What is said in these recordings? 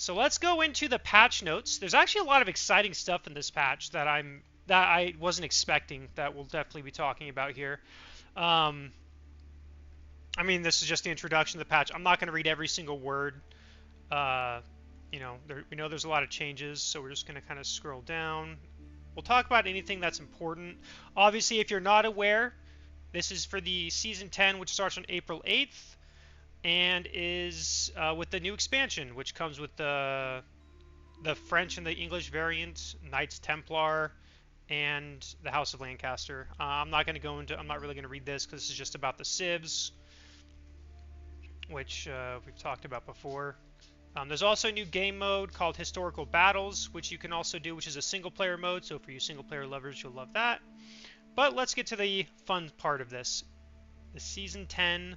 So let's go into the patch notes. There's actually a lot of exciting stuff in this patch that I wasn't expecting that we'll definitely be talking about here. Um, I mean, this is just the introduction to the patch. I'm not going to read every single word. Uh, we know there's a lot of changes, so we're just going to kind of scroll down. We'll talk about anything that's important. Obviously, if you're not aware, this is for the Season 10, which starts on April 8th, and is with the new expansion, which comes with the French and the English variant, Knights Templar, and the House of Lancaster. I'm not really going to read this because this is just about the civs, which we've talked about before. There's also a new game mode called Historical Battles, which you can also do, which is a single-player mode. So for you single-player lovers, you'll love that. But let's get to the fun part of this. The Season 10,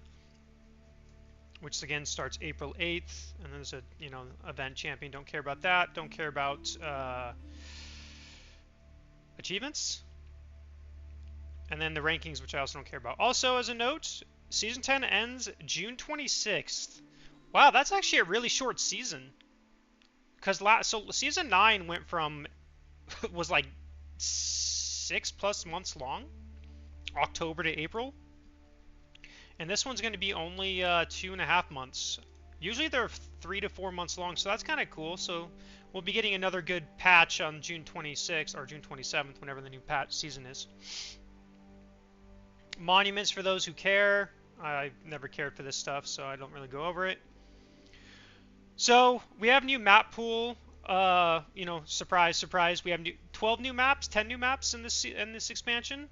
which again starts April 8th, and there's a event champion. Don't care about that. Don't care about achievements. And then the rankings, which I also don't care about. Also, as a note, Season 10 ends June 26th. Wow, that's actually a really short season. Because Season 9 went from was like 6+ months long, October to April, and this one's going to be only 2.5 months. Usually they're 3 to 4 months long, so that's kind of cool. So we'll be getting another good patch on June 26th or June 27th, whenever the new patch season is. Monuments for those who care. I've never cared for this stuff, so I don't really go over it. So we have new map pool. Surprise, surprise. We have 12 new maps, 10 new maps in this expansion,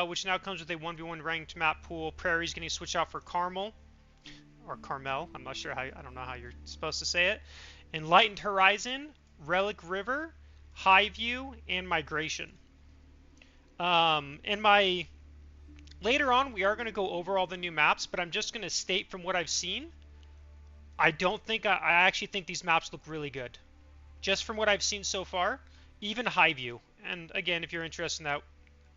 which now comes with a 1v1 ranked map pool. Prairie's getting switched out for Carmel, or Carmel. I'm not sure I don't know how you're supposed to say it. Enlightened Horizon, Relic River, Highview, and Migration. Later on, we are going to go over all the new maps, but I'm just going to state from what I've seen, I actually think these maps look really good. Just from what I've seen so far, even Highview. And again, if you're interested in that,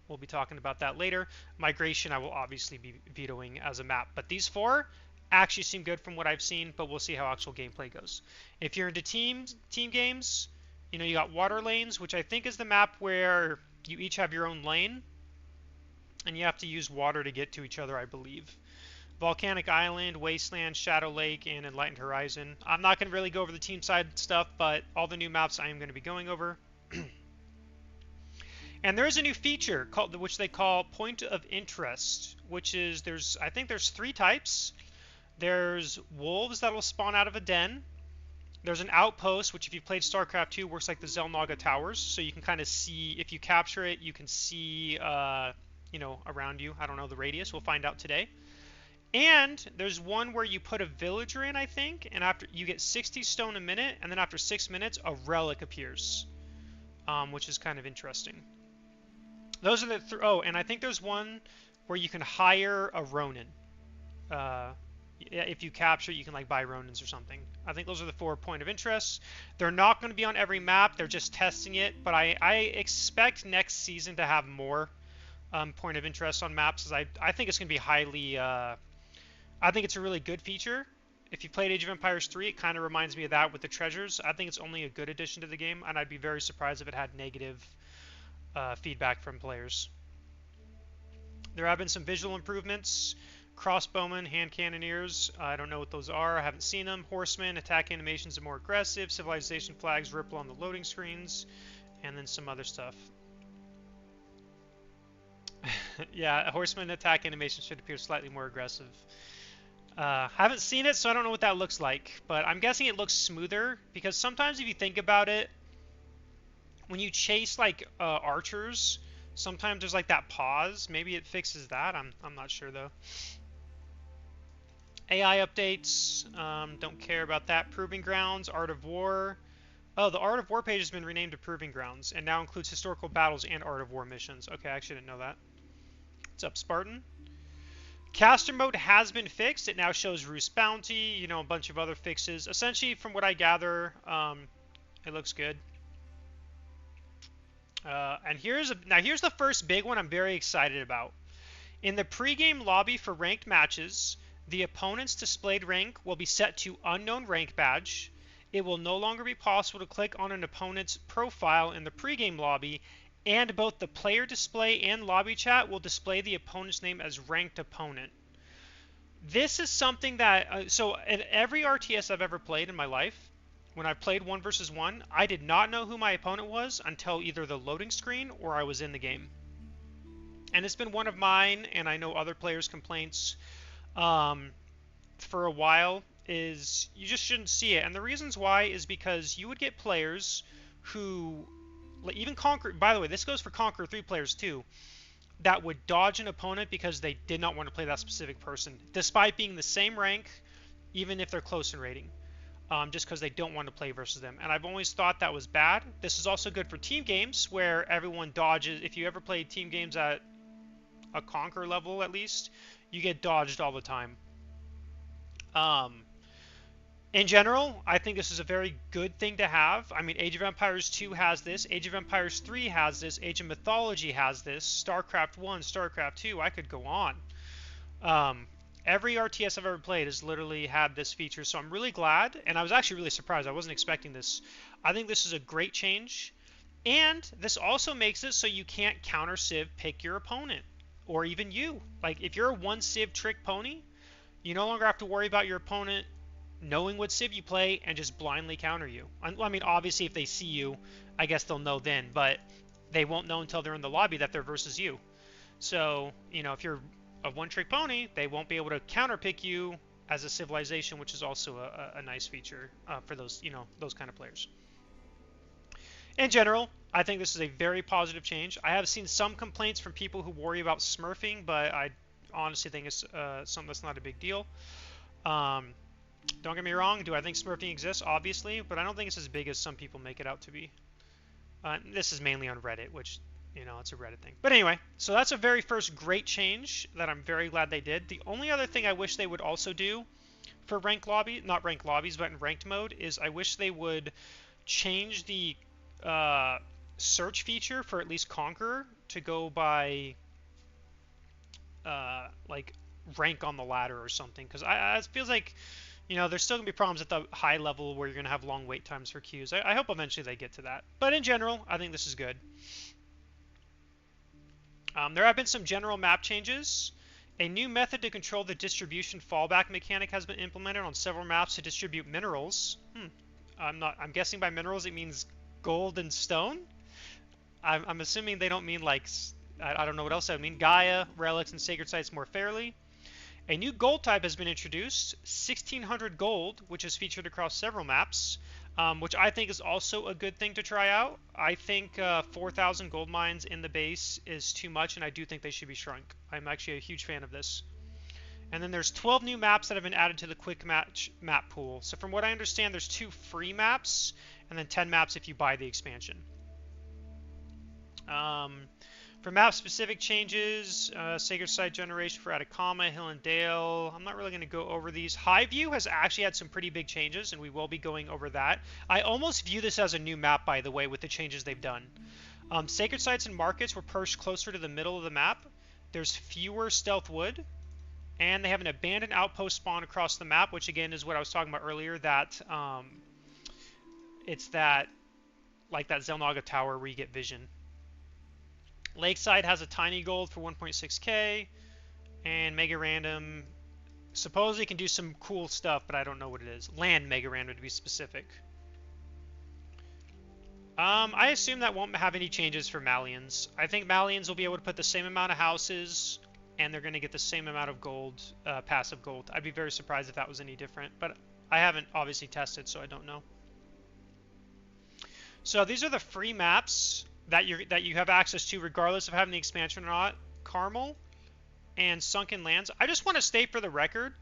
we'll be talking about that later. Migration, I will obviously be vetoing as a map. But these 4 actually seem good from what I've seen, but we'll see how actual gameplay goes. If you're into team games, you got Water Lanes, which I think is the map where you each have your own lane, and you have to use water to get to each other, I believe. Volcanic Island, Wasteland, Shadow Lake, and Enlightened Horizon. I'm not going to really go over the team side stuff, but all the new maps I am going to be going over. And there is a new feature which they call Point of Interest, which is I think there's 3 types. There's wolves that will spawn out of a den. There's an outpost, which if you played StarCraft 2 works like the Zelnaga Towers, so you can kind of see, if you capture it, you can see around you. I don't know the radius. We'll find out today. And there's one where you put a villager in, I think, and after you get 60 stone a minute, and then after 6 minutes, a relic appears, which is kind of interesting. Those are the and I think there's one where you can hire a Ronin. If you capture, you can like buy Ronins or something. I think those are the 4 point of interest. They're not going to be on every map. They're just testing it, but I expect next season to have more point of interest on maps, as I think it's going to be highly. I think it's a really good feature. If you played Age of Empires 3, it kind of reminds me of that with the treasures. I think it's only a good addition to the game, and I'd be very surprised if it had negative feedback from players. There have been some visual improvements. Crossbowmen, hand cannoneers, I don't know what those are. I haven't seen them. Horsemen, attack animations are more aggressive. Civilization flags ripple on the loading screens. And then some other stuff. Yeah, a horseman attack animation should appear slightly more aggressive. Haven't seen it, so I don't know what that looks like, but I'm guessing it looks smoother, because sometimes if you think about it, when you chase like archers, sometimes there's like that pause. Maybe it fixes that. I'm not sure though. AI updates, don't care about that. Proving Grounds, Art of War. Oh, the Art of War page has been renamed to Proving Grounds and now includes historical battles and Art of War missions. Okay, I actually didn't know that. What's up, Spartan? Caster mode has been fixed. It now shows Roost Bounty, a bunch of other fixes. Essentially, from what I gather, it looks good. And here's the first big one I'm very excited about. In the pregame lobby for ranked matches, the opponent's displayed rank will be set to unknown rank badge, it will no longer be possible to click on an opponent's profile in the pregame lobby, and both the player display and lobby chat will display the opponent's name as ranked opponent. This is something that, so in every RTS I've ever played in my life, when I played 1 versus 1, I did not know who my opponent was until either the loading screen or I was in the game. And it's been one of mine, and I know other players' complaints for a while, is you just shouldn't see it. And the reasons why is because you would get players who, even Conquer, by the way, this goes for Conquer 3 players too, that would dodge an opponent because they did not want to play that specific person, despite being the same rank, even if they're close in rating, just because they don't want to play versus them. And I've always thought that was bad. This is also good for team games, where everyone dodges. If you ever played team games at a Conquer level, at least, you get dodged all the time. In general, I think this is a very good thing to have. I mean, Age of Empires 2 has this, Age of Empires 3 has this, Age of Mythology has this, StarCraft 1, StarCraft 2, I could go on. Every RTS I've ever played has literally had this feature, so I'm really glad, and I was actually really surprised. I wasn't expecting this. I think this is a great change, and this also makes it so you can't counter civ pick your opponent, or even you. Like, if you're a one civ trick pony, you no longer have to worry about your opponent knowing what civ you play and just blindly counter you. I mean, obviously, if they see you, I guess they'll know then, but they won't know until they're in the lobby that they're versus you. So, you know, if you're a one-trick pony, they won't be able to counter-pick you as a civilization, which is also a nice feature for those, you know, those kind of players. In general, I think this is a very positive change. I have seen some complaints from people who worry about smurfing, but I honestly think it's something that's not a big deal. Don't get me wrong, do I think smurfing exists? Obviously, but I don't think it's as big as some people make it out to be. This is mainly on Reddit, which, you know, it's a Reddit thing. But anyway, so that's a very first great change that I'm very glad they did. The only other thing I wish they would also do for ranked lobby, not ranked lobbies, but in ranked mode, is I wish they would change the search feature for at least Conqueror to go by like rank on the ladder or something, because it feels like, you know, there's still going to be problems at the high level where you're going to have long wait times for queues. I hope eventually they get to that. But in general, I think this is good. There have been some general map changes. A new method to control the distribution fallback mechanic has been implemented on several maps to distribute minerals. I'm guessing by minerals it means gold and stone. I'm assuming they don't mean like, I don't know what else that would mean, Gaia, relics, and sacred sites more fairly. A new gold type has been introduced, 1600 gold, which is featured across several maps, which I think is also a good thing to try out. I think 4,000 gold mines in the base is too much, and I do think they should be shrunk. I'm actually a huge fan of this. And then there's 12 new maps that have been added to the quick match map pool. So from what I understand, there's 2 free maps, and then 10 maps if you buy the expansion. For map-specific changes, Sacred Site Generation for Atacama, Hill and Dale. I'm not really going to go over these. Highview has actually had some pretty big changes, and we will be going over that. I almost view this as a new map, by the way, with the changes they've done. Sacred Sites and Markets were perched closer to the middle of the map. There's fewer stealth wood, and they have an abandoned outpost spawn across the map, which again is what I was talking about earlier, that it's that, like that Zelnaga Tower where you get vision. Lakeside has a tiny gold for 1.6k, and Mega Random supposedly can do some cool stuff, but I don't know what it is. Land Mega Random to be specific. I assume that won't have any changes for Malians. I think Malians will be able to put the same amount of houses, and they're going to get the same amount of gold, passive gold. I'd be very surprised if that was any different, but I haven't obviously tested, so I don't know. So these are the free maps that you have access to regardless of having the expansion or not. Carmel and Sunken Lands. I just want to state for the record,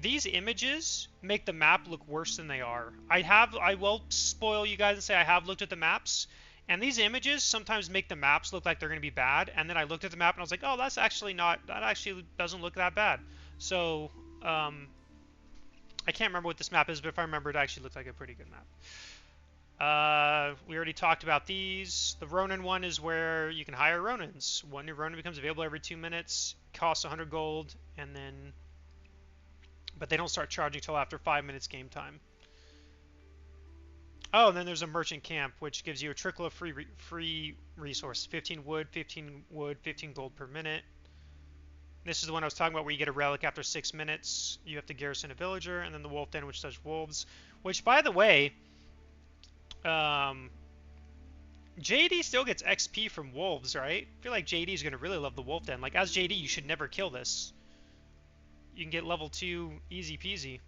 these images make the map look worse than they are. I will spoil you guys and say I have looked at the maps, and these images sometimes make the maps look like they're going to be bad, and then I looked at the map and I was like, oh, that actually doesn't look that bad. So I can't remember what this map is, but if I remember, it actually looked like a pretty good map. We already talked about these. The Ronin one is where you can hire Ronins. One new Ronin becomes available every 2 minutes, costs 100 gold, and then, but they don't start charging until after 5 minutes game time. Oh, and then there's a merchant camp, which gives you a trickle of free resources. 15 wood, 15 wood, 15 gold per minute. This is the one I was talking about where you get a relic after 6 minutes. You have to garrison a villager, and then the wolf den, which does wolves. Which, by the way, JD still gets XP from wolves, right? I feel like JD is going to really love the wolf den. Like, as JD, you should never kill this. You can get level 2 easy peasy.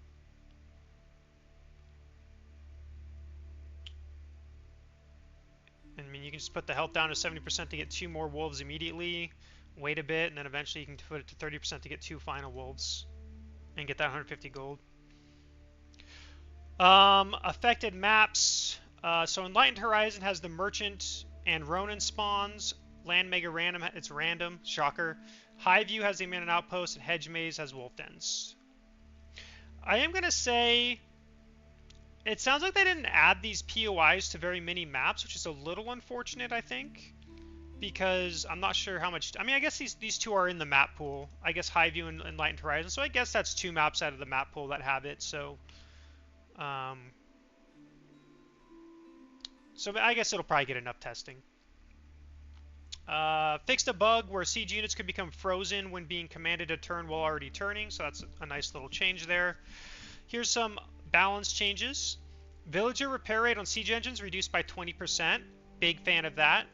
I mean, you can just put the health down to 70% to get 2 more wolves immediately. Wait a bit, and then eventually you can put it to 30% to get 2 final wolves. And get that 150 gold. Affected maps. So Enlightened Horizon has the Merchant and Ronin spawns. Land Mega Random, it's random. Shocker. Highview has the Abandoned Outpost, and Hedge Maze has Wolf Dens. I am going to say... It sounds like they didn't add these POIs to very many maps, which is a little unfortunate, I think. Because I'm not sure how much... I mean, I guess these two are in the map pool. I guess Highview and Enlightened Horizon. So I guess that's 2 maps out of the map pool that have it. So I guess it'll probably get enough testing. Fixed a bug where siege units could become frozen when being commanded to turn while already turning. So that's a nice little change there. Here's some balance changes. Villager repair rate on siege engines reduced by 20%. Big fan of that.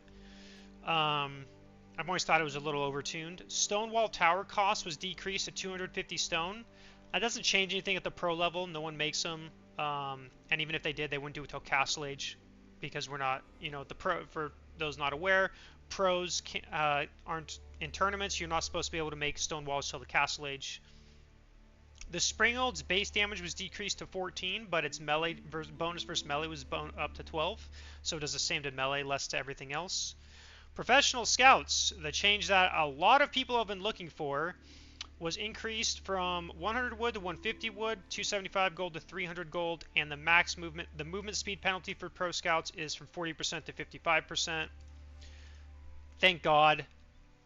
I've always thought it was a little overtuned. Stonewall tower cost was decreased to 250 stone. That doesn't change anything at the pro level. No one makes them. And even if they did, they wouldn't do it till Castle Age, because we're not, the pro. For those not aware, pros aren't in tournaments. You're not supposed to be able to make stone walls till the Castle Age. The Springold's base damage was decreased to 14, but its melee bonus versus melee was up to 12. So it does the same to melee, less to everything else. Professional Scouts, the change that a lot of people have been looking for, was increased from 100 wood to 150 wood, 275 gold to 300 gold, and the movement speed penalty for Pro Scouts is from 40% to 55%. Thank God.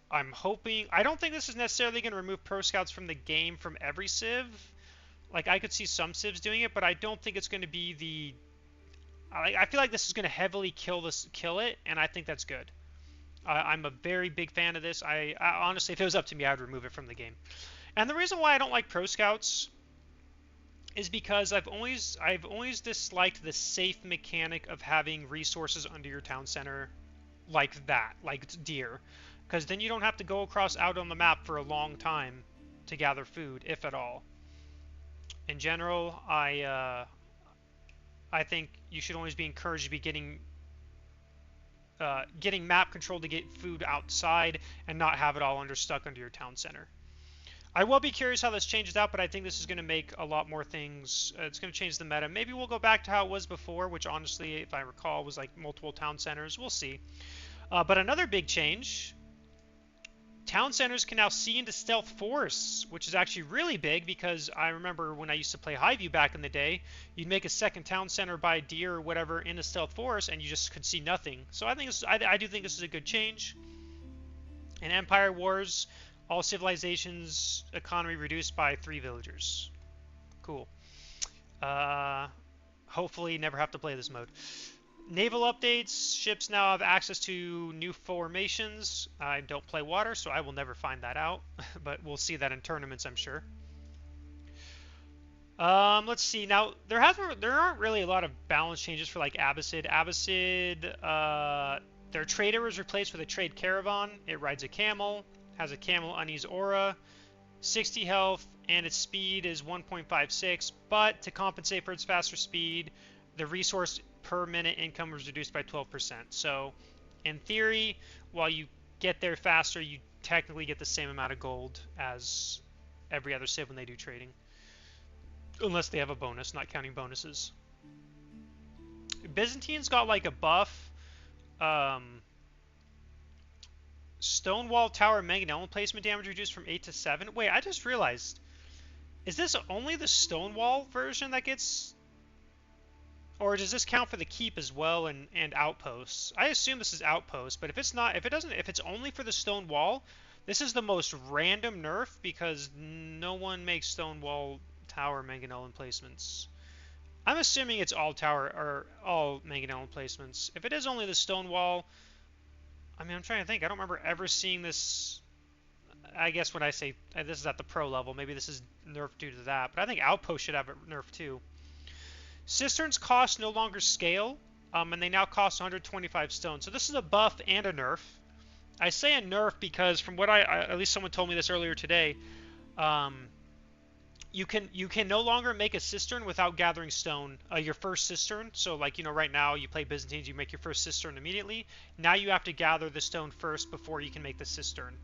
I'm hoping... I don't think this is necessarily going to remove Pro Scouts from the game from every civ. Like, I could see some civs doing it, but I don't think it's going to be the... I feel like this is going to heavily kill it, and I think that's good. I'm a very big fan of this. I honestly, if it was up to me, I would remove it from the game. And the reason why I don't like Pro Scouts is because I've always disliked the safe mechanic of having resources under your town center like that, like deer. Because then you don't have to go out on the map for a long time to gather food, if at all. In general, I think you should always be encouraged to be getting map control to get food outside and not have it all stuck under your town center. I will be curious how this changes out, but I think this is going to make a lot more things. It's going to change the meta. Maybe we'll go back to how it was before, which honestly, if I recall, was like multiple town centers. We'll see. But another big change... Town centers can now see into stealth forests, which is actually really big because I remember when I used to play Highview back in the day, you'd make a second town center by deer or whatever in a stealth forest and you just could see nothing. So I do think this is a good change. In Empire Wars, all civilizations economy reduced by 3 villagers. Cool. Hopefully never have to play this mode. Naval updates. Ships now have access to new formations. I don't play water, so I will never find that out. But we'll see that in tournaments, I'm sure. Let's see. Now, there aren't really a lot of balance changes for like Abbasid. Abbasid, their trader was replaced with a trade caravan. It rides a camel, has a camel unease aura, 60 health, and its speed is 1.56. But to compensate for its faster speed, the resource per minute income was reduced by 12%. So, in theory, while you get there faster, you technically get the same amount of gold as every other civ when they do trading. Unless they have a bonus, not counting bonuses. Byzantines got like a buff. Stonewall Tower Mangonel placement damage reduced from 8 to 7. Wait, I just realized. Is this only the Stonewall version that gets... Or does this count for the keep as well and outposts? I assume this is outposts, but if it's not, if it's only for the stone wall, this is the most random nerf because no one makes stone wall tower mangonel emplacements. I'm assuming it's all tower or all mangonel emplacements. If it is only the stone wall, I mean, I'm trying to think. I don't remember ever seeing this. I guess when I say this is at the pro level, maybe this is nerfed due to that. But I think Outpost should have it nerfed too. Cisterns cost no longer scale, and they now cost 125 stone. So this is a buff and a nerf. I say a nerf because from what at least someone told me this earlier today, you can no longer make a cistern without gathering stone. Your first cistern. So like right now you play Byzantines, you make your first cistern immediately. Now you have to gather the stone first before you can make the cistern.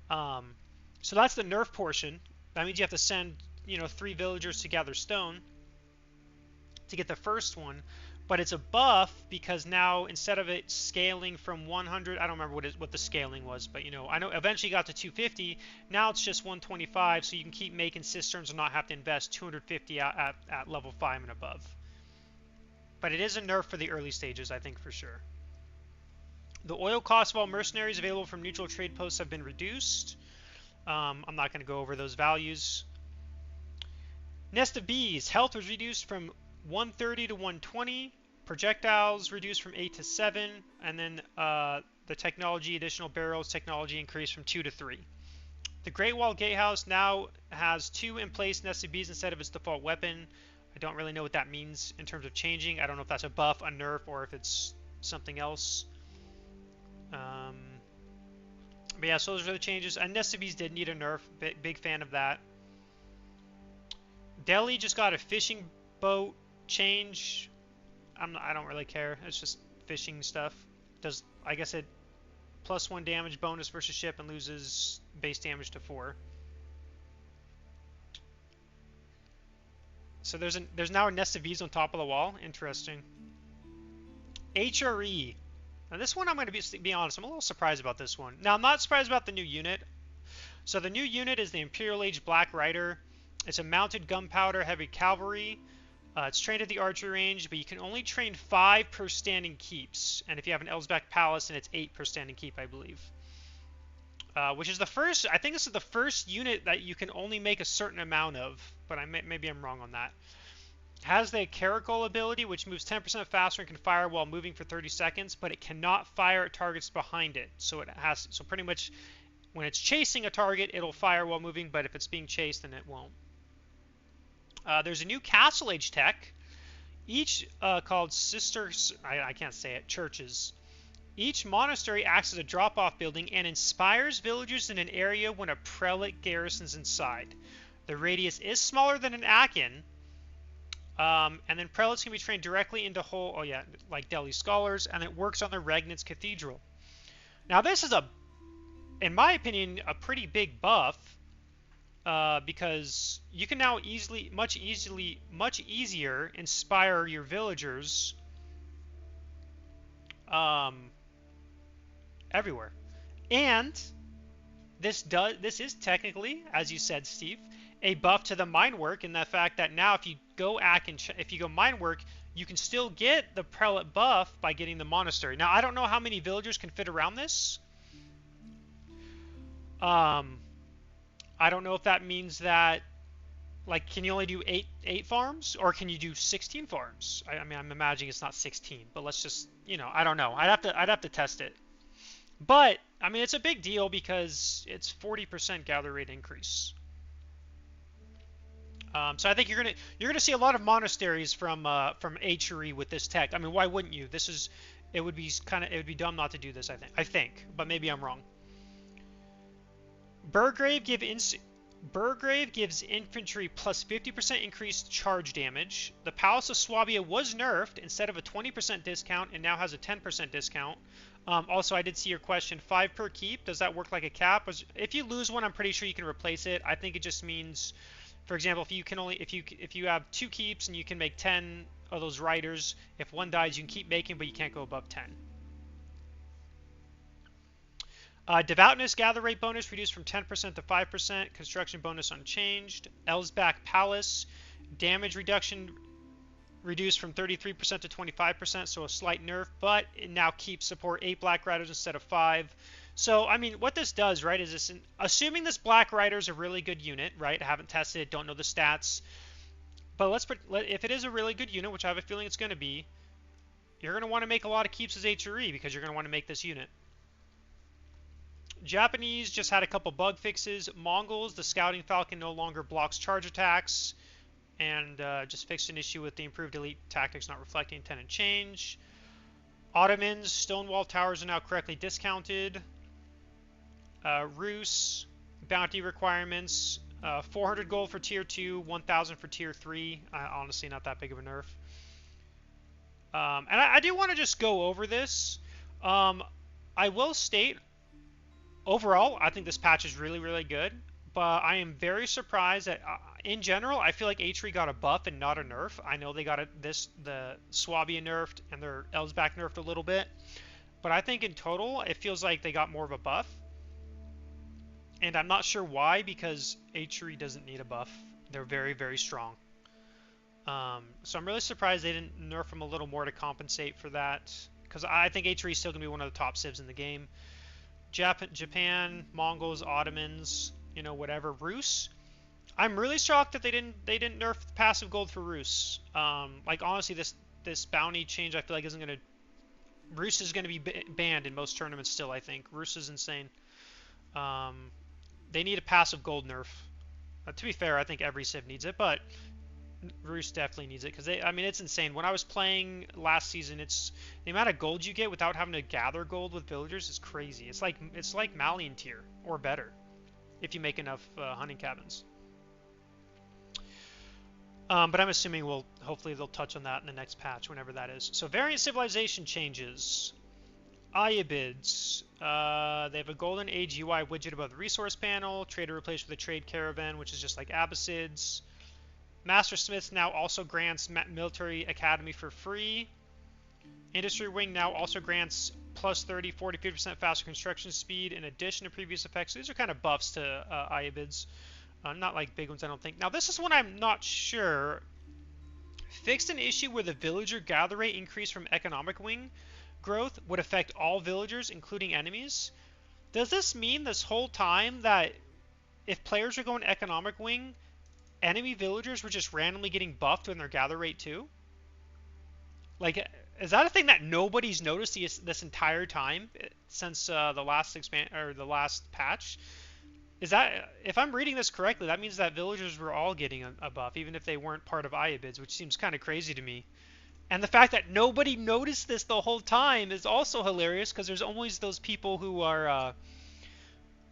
So that's the nerf portion. That means you have to send 3 villagers to gather stone to get the first one. But it's a buff because now instead of it scaling from 100, I don't remember what the scaling was, but I know eventually got to 250. Now it's just 125, so you can keep making cisterns and not have to invest 250 at level 5 and above. But it is a nerf for the early stages, I think for sure. The oil cost of all mercenaries available from neutral trade posts have been reduced. I'm not going to go over those values. Nest of Bees. Health was reduced from 130 to 120. Projectiles reduced from 8 to 7. And then the technology, additional barrels technology increased from 2 to 3. The Great Wall Gatehouse now has 2 in place Nest of Bees instead of its default weapon. I don't really know what that means in terms of changing. I don't know if that's a buff, a nerf, or if it's something else. But yeah, so those are the changes. And Nest of Bees did need a nerf. Big fan of that. Delhi just got a fishing boat change. I don't really care. It's just fishing stuff. I guess it +1 damage bonus versus ship and loses base damage to 4. So there's now a Nest of Bees on top of the wall. Interesting. HRE. Now this one I'm going to be honest, I'm a little surprised about this one. Now I'm not surprised about the new unit. So the new unit is the Imperial Age Black Rider. It's a mounted gunpowder heavy cavalry. It's trained at the archery range, but you can only train 5 per standing keeps. And if you have an Elsbeck Palace, then it's 8 per standing keep, I believe. Which is the first, I think this is the first unit that you can only make a certain amount of, but maybe I'm wrong on that. Has the Caracol ability, which moves 10% faster and can fire while moving for 30 seconds, but it cannot fire at targets behind it. So pretty much when it's chasing a target, it'll fire while moving, but if it's being chased, then it won't. There's a new Castle Age tech, each called Sisters, I can't say it, churches. Each monastery acts as a drop-off building and inspires villagers in an area when a prelate garrisons inside. The radius is smaller than an Akin, and then prelates can be trained directly into like Delhi scholars, and it works on the Regnitz Cathedral. Now this is in my opinion, a pretty big buff, because you can now much easier inspire your villagers everywhere. And this is technically, as you said, Steve, a buff to the mine work in the fact that now if you go mine work, you can still get the prelate buff by getting the monastery. Now I don't know how many villagers can fit around this. I don't know if that means that, like, can you only do 8 farms, or can you do 16 farms? I mean, I'm imagining it's not 16, but let's just, I don't know. I'd have to test it. But I mean, it's a big deal because it's 40% gather rate increase. So I think you're gonna see a lot of monasteries from HRE with this tech. I mean, why wouldn't you? It would be dumb not to do this. I think, but maybe I'm wrong. Burgrave gives infantry plus 50% increased charge damage. The Palace of Swabia was nerfed instead of a 20% discount and now has a 10% discount. Also, I did see your question, 5 per keep. Does that work like a cap? If you lose one, I'm pretty sure you can replace it. I think it just means, for example, if you have 2 keeps and you can make 10 of those riders, if one dies, you can keep making, but you can't go above 10. Devoutness gather rate bonus reduced from 10% to 5%. Construction bonus unchanged. Elsbeck Palace damage reduction reduced from 33% to 25%, so a slight nerf, but it now keeps support 8 Black Riders instead of 5. So, I mean, what this does, right, is assuming this Black Rider is a really good unit, right? I haven't tested it, don't know the stats. But if it is a really good unit, which I have a feeling it's going to be, you're going to want to make a lot of keeps as Aoe because you're going to want to make this unit. Japanese just had a couple bug fixes. Mongols, the Scouting Falcon no longer blocks charge attacks, and just fixed an issue with the improved elite tactics not reflecting intended change. Ottomans, Stonewall Towers are now correctly discounted. Rus, bounty requirements, 400 gold for tier 2, 1000 for tier 3. Honestly, not that big of a nerf. And I do want to just go over this. I will state, overall, I think this patch is really, really good. But I am very surprised that, in general, I feel like H3 got a buff and not a nerf. I know they got the Swabia nerfed and their Elsbach nerfed a little bit. But I think in total, it feels like they got more of a buff. And I'm not sure why, because H3 doesn't need a buff. They're very, very strong. So I'm really surprised they didn't nerf them a little more to compensate for that. Because I think H3 is still going to be one of the top civs in the game. Japan, Mongols, Ottomans, you know, whatever. Rus. I'm really shocked that they didn't nerf passive gold for Rus. Like, honestly, this bounty change I feel like isn't going to... Rus is going to be banned in most tournaments still, I think. Rus is insane. They need a passive gold nerf. To be fair, I think every civ needs it, but Rus definitely needs it because I mean, it's insane. When I was playing last season, it's the amount of gold you get without having to gather gold with villagers is crazy. It's like Malian tier or better if you make enough hunting cabins. But I'm assuming hopefully they'll touch on that in the next patch, whenever that is. So variant civilization changes. Aoe4. They have a golden age UI widget above the resource panel. Trader replaced with a trade caravan, which is just like Abbasids. Master Smith now also grants military academy for free. Industry wing now also grants plus 30, 40, 50% faster construction speed in addition to previous effects. So these are kind of buffs to Aoe4. Not like big ones, I don't think. Now this is one I'm not sure. Fixed an issue where the villager gather rate increase from economic wing growth would affect all villagers, including enemies. Does this mean this whole time that if players are going economic wing, enemy villagers were just randomly getting buffed in their gather rate too? Like, is that a thing that nobody's noticed this entire time since the last patch? Is that, if I'm reading this correctly, that means that villagers were all getting a buff, even if they weren't part of Aoe4, which seems kind of crazy to me. And the fact that nobody noticed this the whole time is also hilarious, because there's always those people who are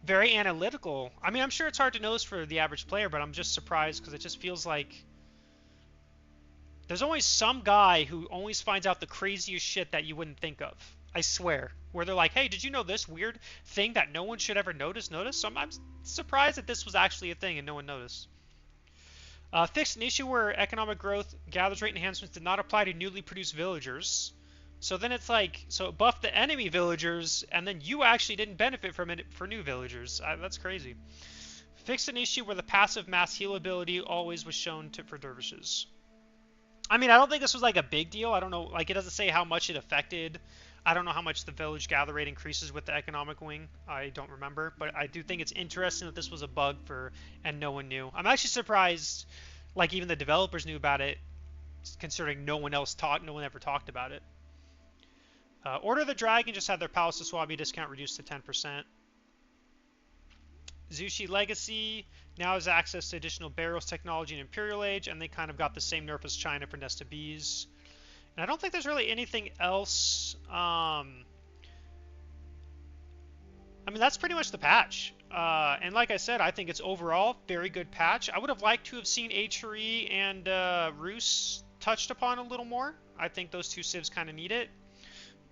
very analytical. I mean, I'm sure it's hard to notice for the average player, but I'm just surprised because it just feels like there's always some guy who always finds out the craziest shit that you wouldn't think of. I swear. Where they're like, hey, did you know this weird thing that no one should ever notice? So I'm surprised that this was actually a thing and no one noticed. Fixed an issue where economic growth gathers rate enhancements did not apply to newly produced villagers. So then it's like, so it buffed the enemy villagers, and then you actually didn't benefit from it for new villagers. That's crazy. Fixed an issue where the passive mass heal ability always was shown for dervishes. I mean, I don't think this was like a big deal. I don't know, like it doesn't say how much it affected. I don't know how much the village gather rate increases with the economic wing. I don't remember, but I do think it's interesting that this was a bug and no one knew. I'm actually surprised, like even the developers knew about it, considering no one ever talked about it. Order of the Dragon just had their Palace of Swabia discount reduced to 10%. Zushi Legacy now has access to additional barrels technology in Imperial Age, and they kind of got the same nerf as China for Nest of Bees. And I don't think there's really anything else. I mean, that's pretty much the patch. And like I said, I think it's overall very good patch. I would have liked to have seen Aoe and Rus touched upon a little more. I think those two civs kind of need it.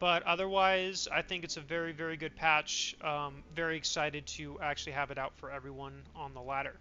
But otherwise, I think it's a very, very good patch. Very excited to actually have it out for everyone on the ladder.